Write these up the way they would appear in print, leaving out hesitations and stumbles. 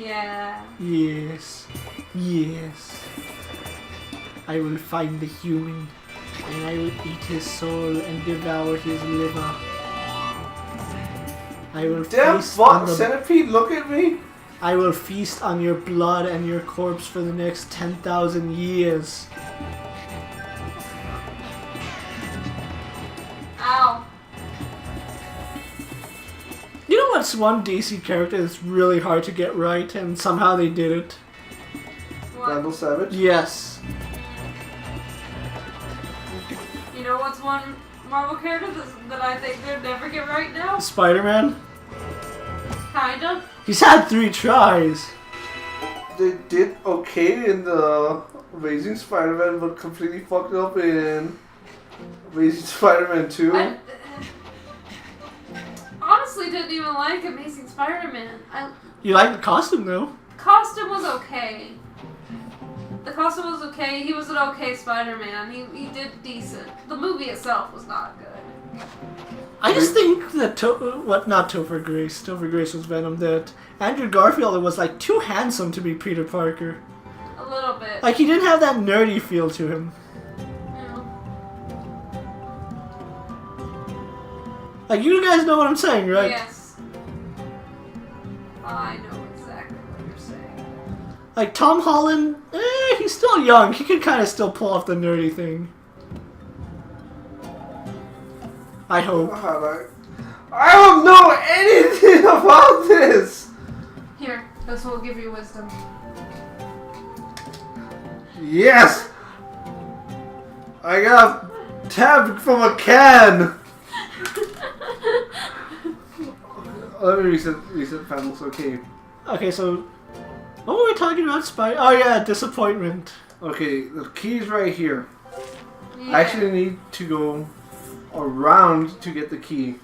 Yeah. Yes. Yes. I will find the human, and I will eat his soul and devour his liver. I will feast on the centipede, look at me! I will feast on your blood and your corpse for the next 10,000 years. Ow. You know what's one DC character that's really hard to get right, and somehow they did it? What? Randall Savage? Yes. You know what's one Marvel character that I think they'd never get right now? Spider-Man? Kinda. He's had 3 tries. They did okay in the Amazing Spider-Man, but completely fucked up in Amazing Spider-Man 2. Honestly didn't even like Amazing Spider-Man. You like the costume though? Costume was okay. The costume was okay. He was an okay Spider-Man. He did decent. The movie itself was not good. I just think that not Topher Grace. Topher Grace was Venom. That Andrew Garfield was like too handsome to be Peter Parker. A little bit. Like he didn't have that nerdy feel to him. Like, you guys know what I'm saying, right? Yes. I know exactly what you're saying. Like, Tom Holland, he's still young. He can kind of still pull off the nerdy thing. I hope. I don't know anything about this! Here, this will give you wisdom. Yes! I got tabbed from a can! Let me reset panels, okay. Okay, so what were we talking about? Oh yeah, disappointment. Okay, the key's right here. Yeah. I actually need to go around to get the key.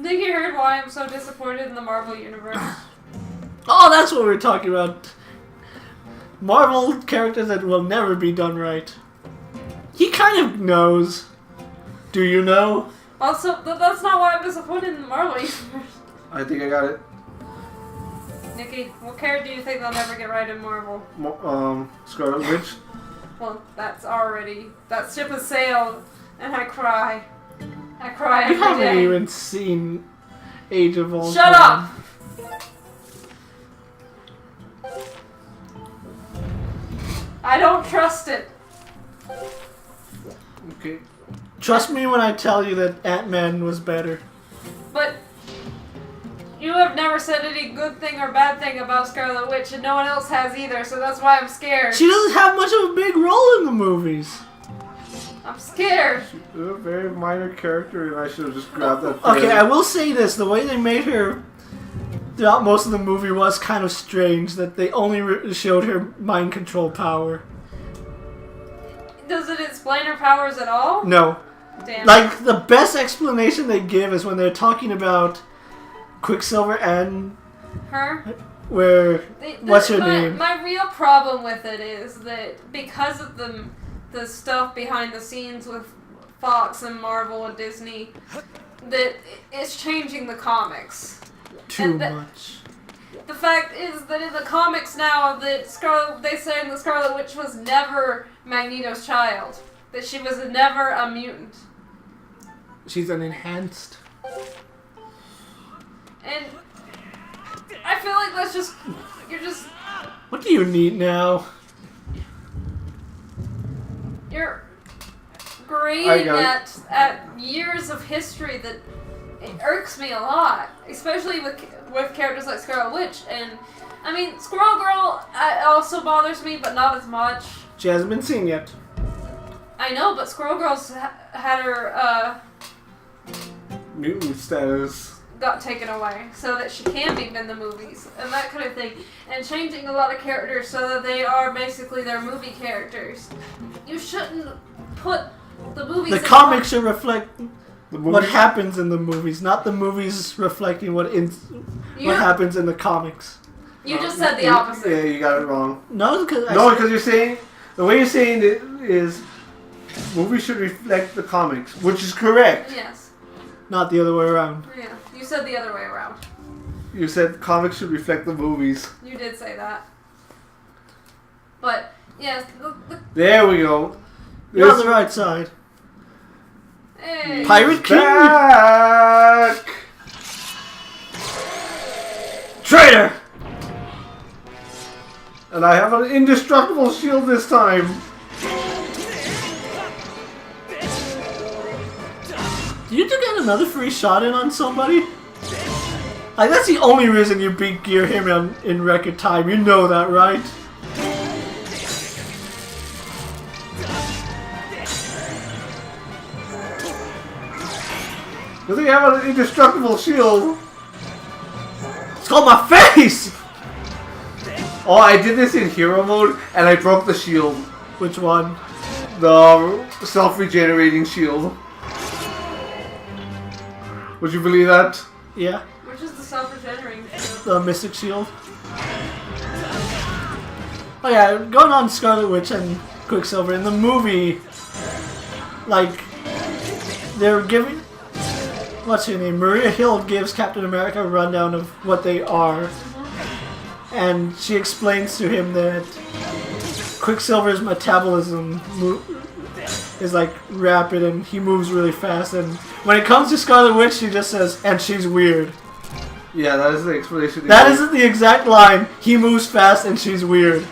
Think you heard why I'm so disappointed in the Marvel Universe? Oh, that's what we're talking about. Marvel characters that will never be done right. He kind of knows. Do you know? Also, that's not why I'm disappointed in the Marvel Universe. I think I got it. Nikki, what character do you think they'll never get right in Marvel? Scarlet Witch. Well, that ship has sailed, and I cry. I cry every You haven't day. even seen Age of Ultron. Shut up! I don't trust it. Okay. Trust me when I tell you that Ant-Man was better. But you have never said any good thing or bad thing about Scarlet Witch, and no one else has either, so that's why I'm scared. She doesn't have much of a big role in the movies. I'm scared. She's a very minor character, and I should have just grabbed that. Okay, I will say this. The way they made her throughout most of the movie was kind of strange, that they only showed her mind control power. Does it explain her powers at all? No. Damn. Like, the best explanation they give is when they're talking about Quicksilver and Her? what's her name? My real problem with it is that because of the stuff behind the scenes with Fox and Marvel and Disney, that it's changing the comics. Too much. The fact is that in the comics now, they say the Scarlet Witch was never Magneto's child. That she was never a mutant. She's an enhanced. And I feel like that's just... You're just... What do you need now? You're grading at years of history that it irks me a lot. Especially with characters like Scarlet Witch. And, I mean, Squirrel Girl also bothers me, but not as much. She hasn't been seen yet. I know, but Squirrel Girl's had her, mutant status got taken away so that she can be in the movies and that kind of thing, and changing a lot of characters so that they are basically their movie characters. You shouldn't put the movies. The comics should reflect what happens in the movies, not the movies reflecting what happens in the comics. You just said the opposite. Yeah, you got it wrong. No, because you're saying the way you're saying it is movies should reflect the comics, which is correct. Yes. Not the other way around. Yeah, you said the other way around. You said comics should reflect the movies. You did say that. But, yes. There we go. You're on the right side. Hey. Pirate King? Back! Traitor! And I have an indestructible shield this time. Do you get another free shot in on somebody? Like, that's the only reason you beat Gear him in record time. You know that, right? Does he have an indestructible shield? It's called my face! Oh, I did this in hero mode and I broke the shield. Which one? The self-regenerating shield. Would you believe that? Yeah. Which is the self-regenerating shield? The Mystic Shield. Oh yeah, going on Scarlet Witch and Quicksilver, in the movie, like, they're giving... What's her name? Maria Hill gives Captain America a rundown of what they are. And she explains to him that Quicksilver's metabolism is like rapid and he moves really fast. And when it comes to Scarlet Witch, she just says, and she's weird. Yeah, that is the explanation. That isn't the exact line. He moves fast and she's weird.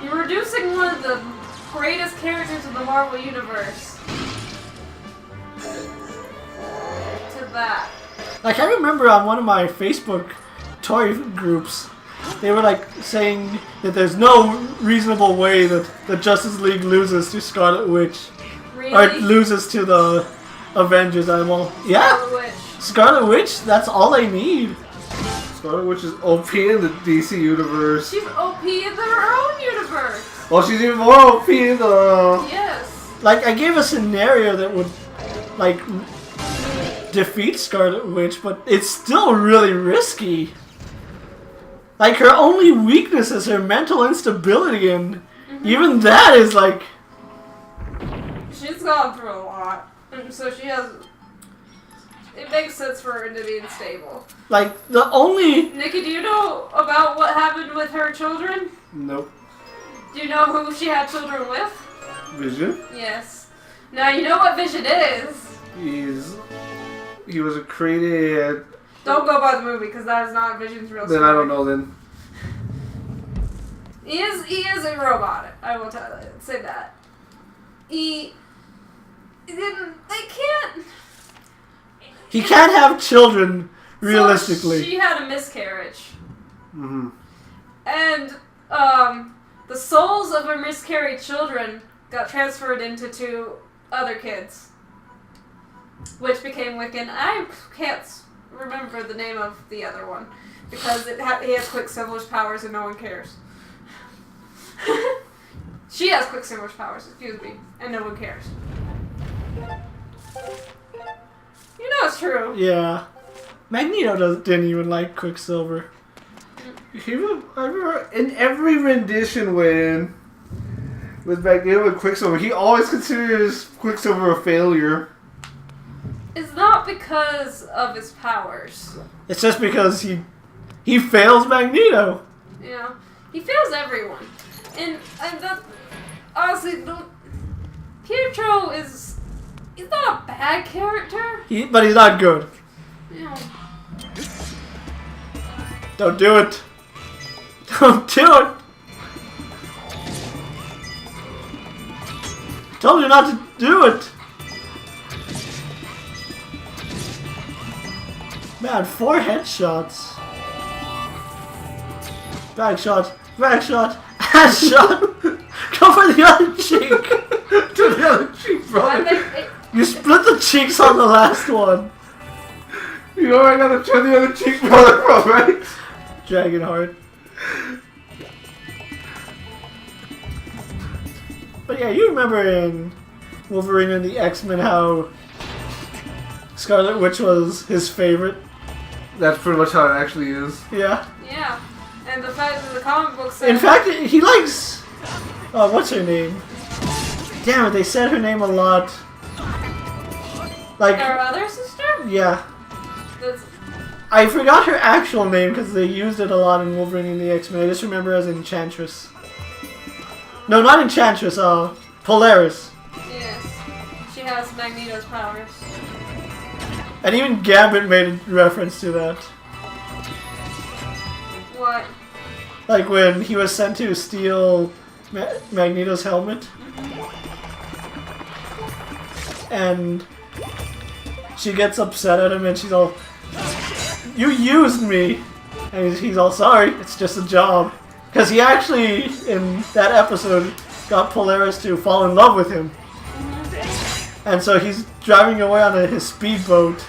You're reducing one of the greatest characters in the Marvel Universe to that. Like, I remember on one of my Facebook toy groups, they were like saying that there's no reasonable way that the Justice League loses to Scarlet Witch. Really? Or loses to the Avengers. I'm all, yeah, Scarlet Witch. Scarlet Witch, that's all they need. Scarlet Witch is OP in the DC universe. She's OP in her own universe. Well, she's even more OP in the... Yes. Like, I gave a scenario that would, like, defeat Scarlet Witch, but it's still really risky. Like, her only weakness is her mental instability, and even that is like... She's gone through a lot, and so she has... It makes sense for her to be unstable. Like, the only... Nikki, do you know about what happened with her children? Nope. Do you know who she had children with? Vision? Yes. Now you know what Vision is. He was created... Don't go by the movie, because that is not Vision's real story. Then I don't know then. He is a robot. I will say that. They can't... He can't have children, realistically. So she had a miscarriage. Mm-hmm. And, the souls of her miscarried children got transferred into 2 other kids. Which became Wiccan. I can't remember the name of the other one. Because he has Quicksilver's powers and no one cares. She has Quicksilver's powers, excuse me, and no one cares. You know it's true. Yeah. Magneto didn't even like Quicksilver. I remember in every rendition with Magneto and Quicksilver, he always considers Quicksilver a failure. It's not because of his powers. It's just because he fails Magneto. You know, he fails everyone. And honestly, Pietro he's not a bad character. But he's not good. You know, Don't do it. Don't do it. Told you not to do it. Man, 4 headshots. Back shot. Back shot. Ass shot. Go for the other cheek. To the other cheek, brother. You split the cheeks on the last one. You know I gotta turn the other cheek, brother, from, right? Dragonheart. But yeah, you remember in Wolverine and the X-Men how Scarlet Witch was his favorite? That's pretty much how it actually is. Yeah. yeah. And the fact that the comic book said... In fact, he likes... what's her name? Damn it, they said her name a lot. Like Her other sister? yeah. That's, I forgot her actual name because they used it a lot in Wolverine and the X-Men. I just remember her as Enchantress. No, not Enchantress, Polaris. yes. She has Magneto's powers. And even Gambit made a reference to that. What? Like when he was sent to steal Magneto's helmet. And she gets upset at him and she's all, "You used me!" And he's all, "Sorry, it's just a job." Because he actually, in that episode, got Polaris to fall in love with him. And so he's driving away on his speedboat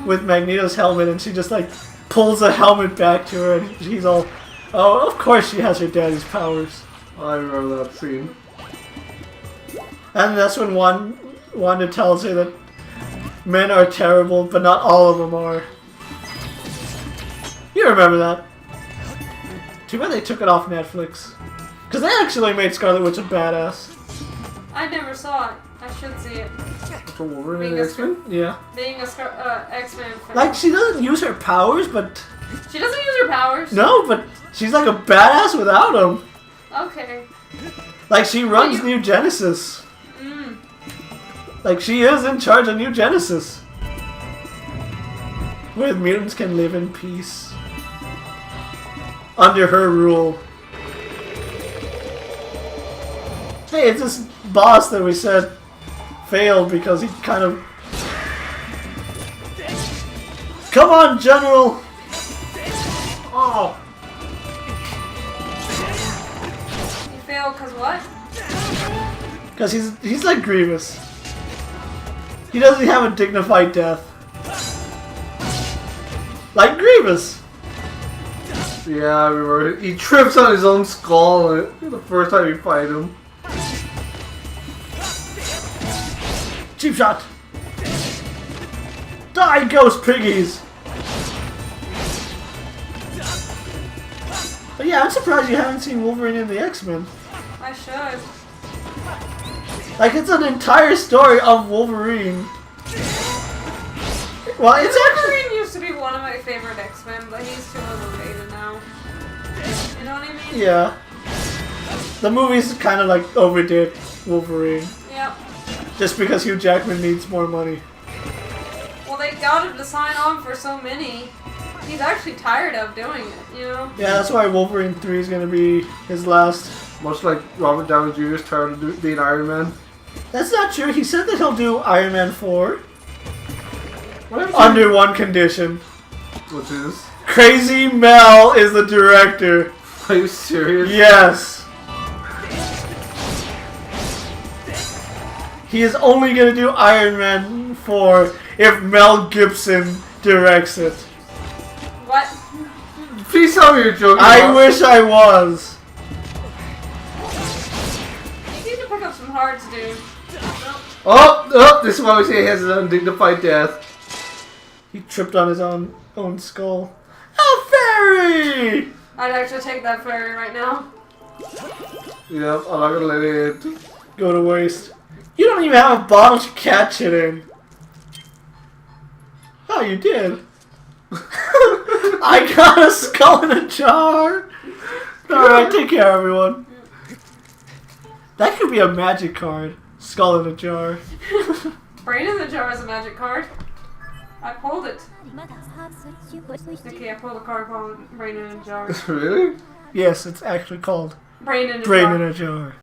with Magneto's helmet, and she just like pulls the helmet back to her, and he's all, "Oh, of course she has her daddy's powers." I remember that scene. And that's when Wanda tells her that men are terrible, but not all of them are. You remember that? Too bad they took it off Netflix. Because they actually made Scarlet Witch a badass. I never saw it. I should see it. From Wolverine and Being a X-Men? Yeah. Being a X-Men fan. Like, she doesn't use her powers, but... She doesn't use her powers. No, but she's like a badass without them. Okay. Like, she runs New Genesis. Mm. Like, she is in charge of New Genesis. Where mutants can live in peace. Under her rule. Hey, it's this boss that we said failed because he kind of... Come on, General! Oh! You failed because what? Because he's like Grievous. He doesn't have a dignified death. Like Grievous! Yeah, I remember. He trips on his own skull the first time you fight him. Cheap shot! Die, ghost piggies! But yeah, I'm surprised you haven't seen Wolverine and the X-Men. I should. Like, it's an entire story of Wolverine. Well, it's actually... Wolverine used to be one of my favorite X-Men, but he's too overrated now. You know what I mean? Yeah. The movies kind of like overdid Wolverine. Yep. Just because Hugh Jackman needs more money. Well, they got him to sign on for so many. He's actually tired of doing it, you know? Yeah, that's why Wolverine 3 is going to be his last. Much like Robert Downey Jr. is tired of being Iron Man. That's not true. He said that he'll do Iron Man 4. What Under one condition. Which is? Crazy Mel is the director. Are you serious? Yes. He is only going to do Iron Man 4 if Mel Gibson directs it. What? Please tell me you're joking. I wish I was. You need to pick up some hard to do. Oh, this is why we say he has an undignified death. He tripped on his own skull. A fairy! I'd actually take that fairy right now. Yep, I'm not gonna let it go to waste. You don't even have a bottle to catch it in. Oh, you did. I got a skull in a jar. Alright, take care, everyone. That could be a magic card. Skull in a jar. Brain in the jar is a magic card. I pulled it. Okay, I pulled a card called Brain in a Jar. Really? Yes, it's actually called Brain in a Brain Jar. in a Jar.